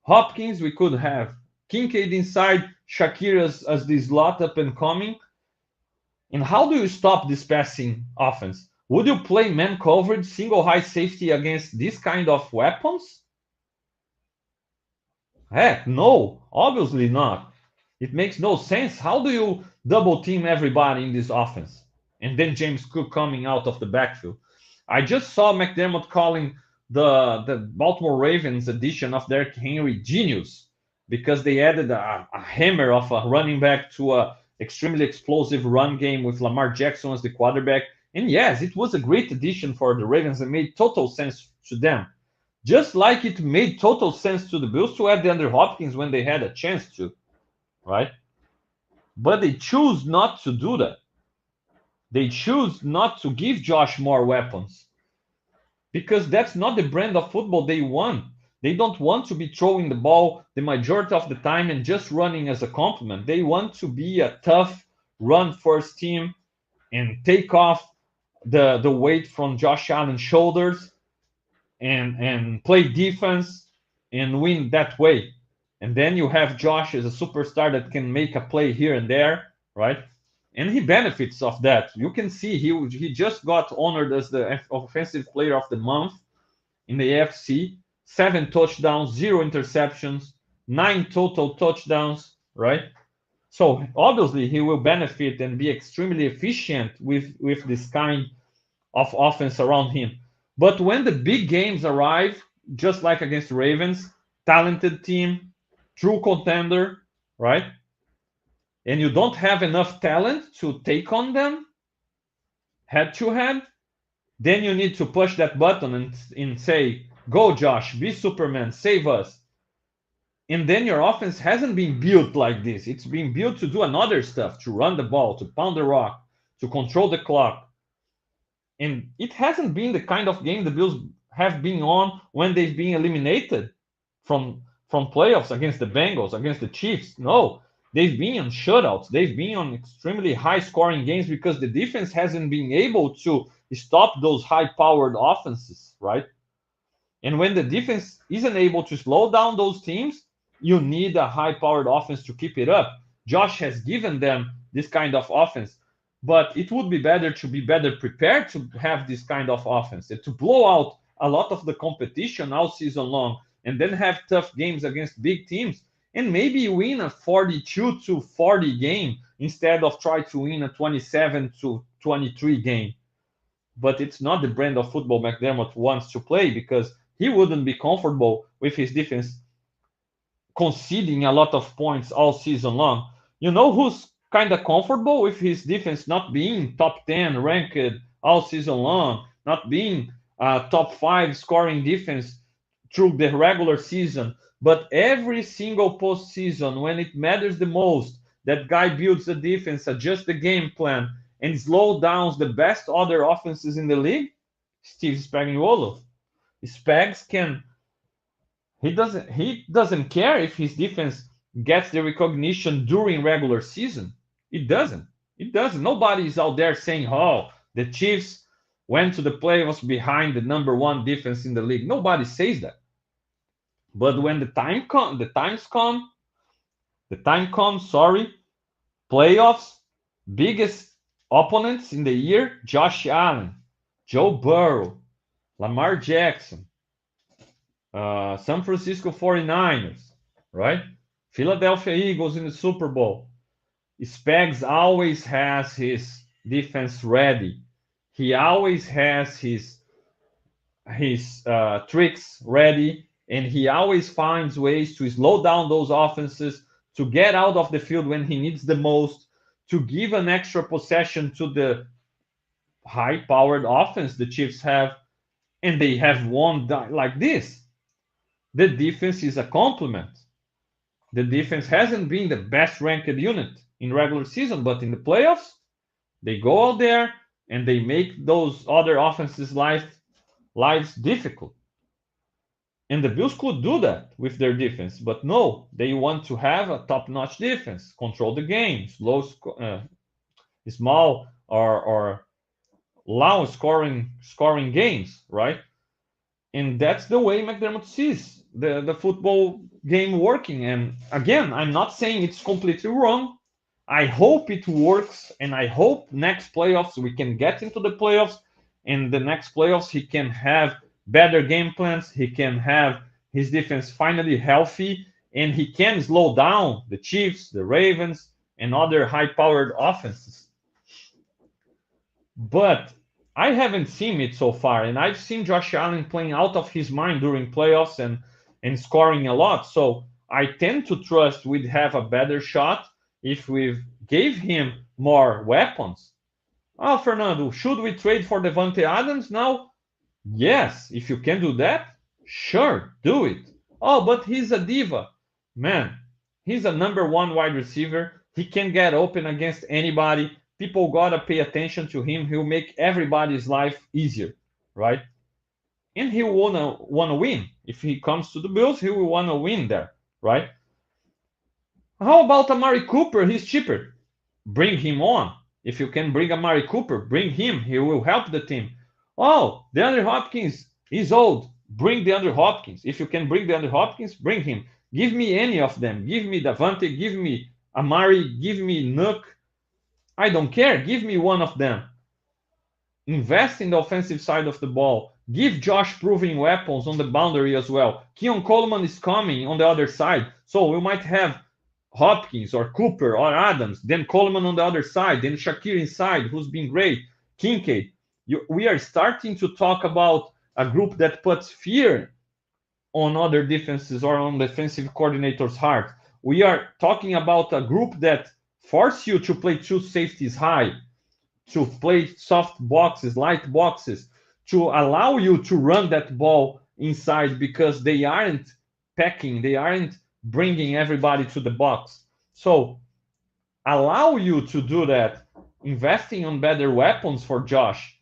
S1: Hopkins, we could have Kincaid inside, Shakir as the slot up and coming. And how do you stop this passing offense? Would you play man coverage, single high safety against this kind of weapons? Heck, no, obviously not. It makes no sense. How do you double team everybody in this offense? And then James Cook coming out of the backfield. I just saw McDermott calling the Baltimore Ravens edition of Derrick Henry genius because they added a hammer of a running back to a extremely explosive run game with Lamar Jackson as the quarterback. And yes, it was a great addition for the Ravens and made total sense to them. Just like it made total sense to the Bills to add DeAndre Hopkins when they had a chance to, right? But they choose not to do that. They choose not to give Josh more weapons because that's not the brand of football they want. They don't want to be throwing the ball the majority of the time and just running as a complement. They want to be a tough run first team and take off the weight from Josh Allen's shoulders and play defense and win that way. And then you have Josh as a superstar that can make a play here and there, right? And he benefits of that. You can see he just got honored as the offensive player of the month in the AFC. 7 touchdowns, 0 interceptions, 9 total touchdowns, right? So obviously he will benefit and be extremely efficient with this kind of offense around him. But when the big games arrive, just like against the Ravens, talented team, true contender, right? And you don't have enough talent to take on them head to head, then you need to push that button and say, go, Josh, be Superman, save us. And then your offense hasn't been built like this. It's been built to do another stuff, to run the ball, to pound the rock, to control the clock. And it hasn't been the kind of game the Bills have been on when they've been eliminated from playoffs against the Bengals, against the Chiefs. No, they've been on shutouts. They've been on extremely high-scoring games because the defense hasn't been able to stop those high-powered offenses, right? And when the defense isn't able to slow down those teams, you need a high-powered offense to keep it up. Josh has given them this kind of offense, but it would be better to be better prepared to have this kind of offense and to blow out a lot of the competition all season long and then have tough games against big teams and maybe win a 42-40 game instead of try to win a 27-23 game. But it's not the brand of football McDermott wants to play because he wouldn't be comfortable with his defense conceding a lot of points all season long. You know who's kind of comfortable with his defense not being top 10 ranked all season long, not being a top 5 scoring defense through the regular season, but every single postseason when it matters the most, that guy builds the defense, adjusts the game plan, and slow downs the best other offenses in the league? Steve Spagnuolo. Spags can he doesn't care if his defense gets the recognition during regular season. It doesn't. It doesn't. Nobody's out there saying, "Oh, the Chiefs went to the playoffs behind the number one defense in the league. Nobody says that. But when the time comes, sorry, playoffs, biggest opponents in the year, Josh Allen, Joe Burrow, Lamar Jackson, San Francisco 49ers, right? Philadelphia Eagles in the Super Bowl. Spags always has his defense ready. He always has his tricks ready, and he always finds ways to slow down those offenses, to get out of the field when he needs the most, to give an extra possession to the high-powered offense the Chiefs have, and they have won like this. The defense is a complement. The defense hasn't been the best ranked unit in regular season, but in the playoffs, they go out there and they make those other offenses' lives difficult. And the Bills could do that with their defense, but no, they want to have a top-notch defense, control the game, small or low scoring games, right? And that's the way McDermott sees the football game working. And again, I'm not saying it's completely wrong. I hope it works, and I hope next playoffs we can get into the playoffs. And the next playoffs he can have better game plans. He can have his defense finally healthy, and he can slow down the Chiefs, the Ravens, and other high-powered offenses. But I haven't seen it so far, and I've seen Josh Allen playing out of his mind during playoffs and scoring a lot. So I tend to trust we'd have a better shot if we gave him more weapons. Oh, Fernando, should we trade for Devontae Adams now? Yes, if you can do that, sure, do it. Oh, but he's a diva. Man, he's a number one wide receiver. He can get open against anybody. People gotta pay attention to him. He'll make everybody's life easier, right? And he will wanna win. If he comes to the Bills, he will wanna win there, right? How about Amari Cooper? He's cheaper. Bring him on. If you can bring Amari Cooper, bring him. He will help the team. Oh, DeAndre Hopkins is old. Bring DeAndre Hopkins. If you can bring DeAndre Hopkins, bring him. Give me any of them. Give me Davante. Give me Amari. Give me Nook. I don't care. Give me one of them. Invest in the offensive side of the ball. Give Josh proving weapons on the boundary as well. Keon Coleman is coming on the other side. So we might have Hopkins or Cooper or Adams, then Coleman on the other side, then Shakir inside, who's been great. Kincaid. We are starting to talk about a group that puts fear on other defenses or on defensive coordinators' heart. We are talking about a group that force you to play two safeties high, to play soft boxes, light boxes, to allow you to run that ball inside because they aren't packing, they aren't bringing everybody to the box. So allow you to do that, investing on better weapons for Josh,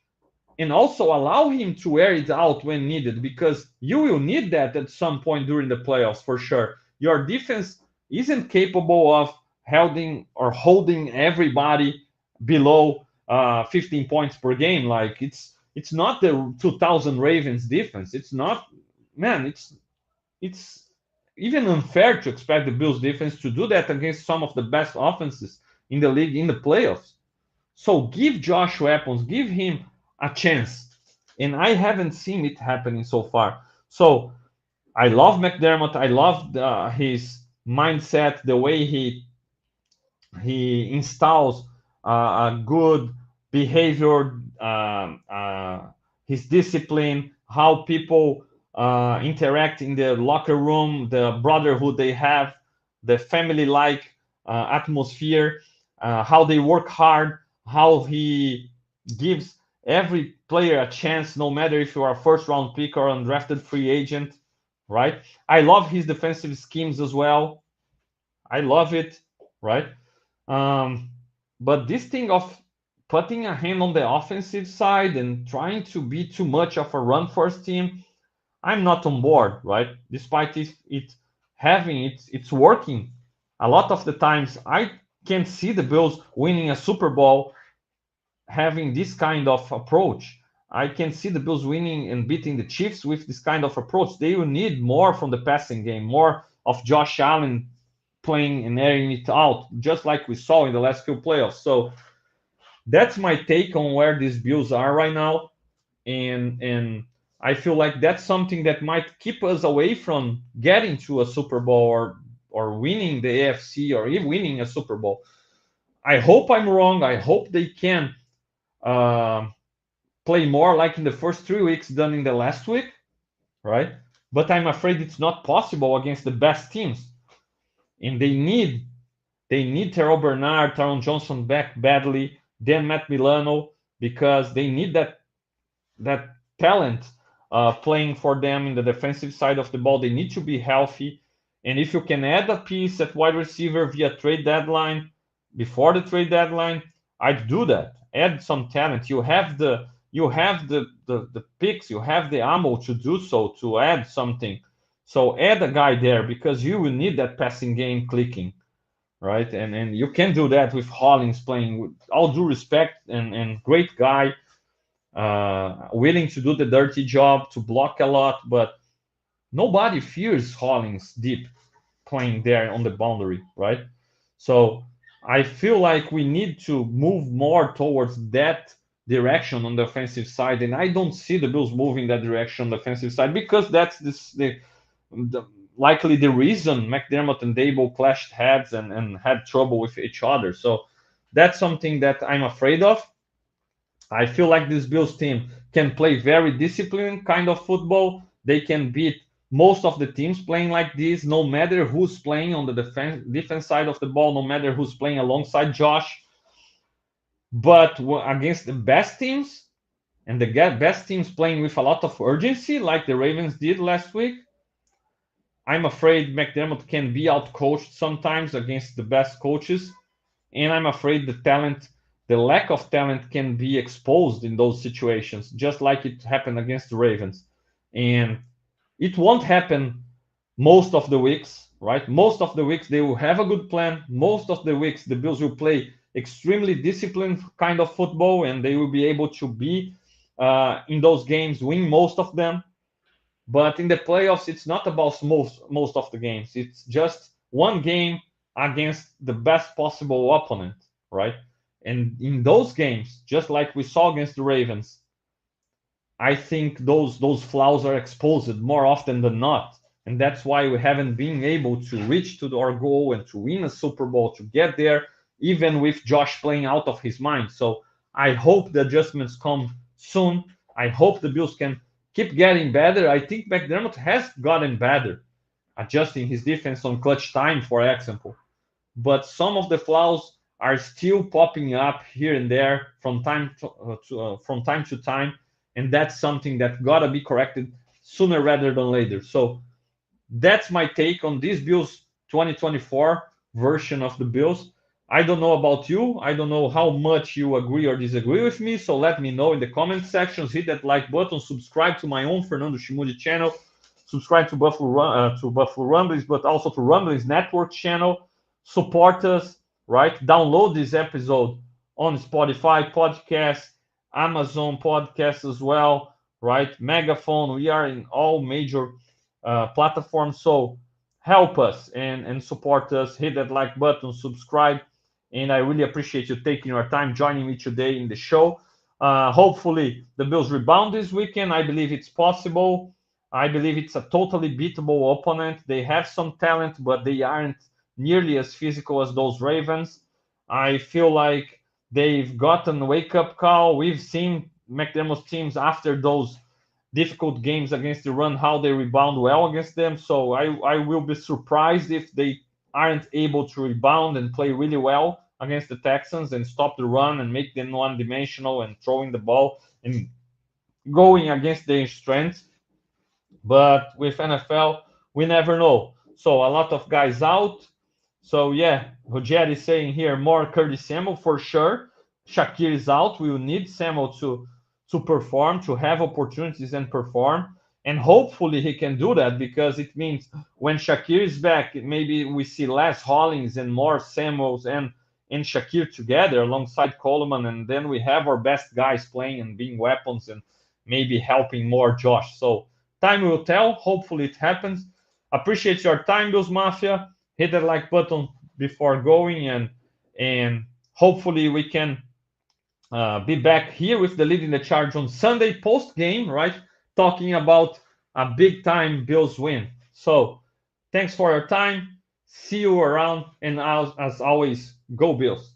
S1: and also allow him to wear it out when needed, because you will need that at some point during the playoffs for sure. Your defense isn't capable of holding everybody below 15 points per game. Like it's not the 2000 Ravens defense. It's not, man. It's even unfair to expect the Bills defense to do that against some of the best offenses in the league in the playoffs. So give Josh weapons, give him a chance, and I haven't seen it happening so far. So I love McDermott. I love his mindset, the way he installs a good behavior, his discipline, how people interact in the locker room, the brotherhood they have, the family-like atmosphere, how they work hard, how he gives every player a chance, no matter if you are a first-round pick or undrafted free agent, right? I love his defensive schemes as well. I love it, right? But this thing of putting a hand on the offensive side and trying to be too much of a run-first team, I'm not on board, right? Despite it's working. A lot of the times, I can see the Bills winning a Super Bowl having this kind of approach. I can see the Bills winning and beating the Chiefs with this kind of approach. They will need more from the passing game, more of Josh Allen playing and airing it out, just like we saw in the last few playoffs. So that's my take on where these Bills are right now, and I feel like that's something that might keep us away from getting to a Super Bowl or winning the AFC or even winning a Super Bowl. I hope I'm wrong. I hope they can uh, play more like in the first 3 weeks than in the last week, right? But I'm afraid it's not possible against the best teams, and they need Terrell Bernard, Taron Johnson back badly, then Matt Milano, because they need that talent playing for them in the defensive side of the ball. They need to be healthy. And if you can add a piece at wide receiver via trade deadline, before the trade deadline, I'd do that. Add some talent. You have the picks, you have the ammo to do so, to add something. So add a guy there because you will need that passing game clicking, right? And you can do that with Hollins playing with all due respect and great guy, willing to do the dirty job, to block a lot, but nobody fears Hollins deep playing there on the boundary, right? So I feel like we need to move more towards that direction on the offensive side, and I don't see the Bills moving that direction on the offensive side because that's the likely the reason McDermott and Dable clashed heads and had trouble with each other. So that's something that I'm afraid of. I feel like this Bills team can play very disciplined kind of football. They can beat most of the teams playing like this, no matter who's playing on the defense side of the ball, no matter who's playing alongside Josh. But against the best teams and the best teams playing with a lot of urgency, like the Ravens did last week, I'm afraid McDermott can be outcoached sometimes against the best coaches, and I'm afraid the lack of talent can be exposed in those situations, just like it happened against the Ravens. And it won't happen most of the weeks, right? Most of the weeks they will have a good plan. Most of the weeks the Bills will play extremely disciplined kind of football, and they will be able to be in those games, win most of them. But in the playoffs, it's not about most of the games. It's just one game against the best possible opponent, right? And in those games, just like we saw against the Ravens, I think those flaws are exposed more often than not, and that's why we haven't been able to reach to our goal and to win a Super Bowl to get there, even with Josh playing out of his mind. So I hope the adjustments come soon. I hope the Bills can keep getting better. I think McDermott has gotten better, adjusting his defense on clutch time, for example. But some of the flaws are still popping up here and there from time to time, and that's something that gotta be corrected sooner rather than later. So that's my take on this Bills 2024 version of the Bills. I don't know about you. I don't know how much you agree or disagree with me. So let me know in the comment sections. Hit that like button. Subscribe to my own Fernando Schmude channel. Subscribe to Buffalo Rumblings, but also to Rumblings Network channel. Support us, right? Download this episode on Spotify podcast, Amazon podcast as well, right? Megaphone. We are in all major platforms. So help us and support us. Hit that like button, subscribe, and I really appreciate you taking your time joining me today in the show. Hopefully, the Bills rebound this weekend. I believe it's possible. I believe it's a totally beatable opponent. They have some talent, but they aren't nearly as physical as those Ravens. I feel like they've gotten a wake-up call. We've seen McDermott's teams after those difficult games against the run, how they rebound well against them. So I will be surprised if they aren't able to rebound and play really well against the Texans and stop the run and make them one-dimensional and throwing the ball and going against their strengths. But with NFL, we never know. So a lot of guys out. So yeah, Roger is saying here more Curtis Samuel for sure. Shakir is out. We will need Samuel to perform, to have opportunities and perform. And hopefully he can do that because it means when Shakir is back, maybe we see less Hollins and more Samuels and Shakir together alongside Coleman. And then we have our best guys playing and being weapons maybe helping more Josh. So time will tell. Hopefully it happens. Appreciate your time, Bills Mafia. Hit the like button before going, and hopefully we can be back here with the leading the charge on Sunday post game, right? Talking about a big time Bills win. So thanks for your time. See you around, and as always, go Bills.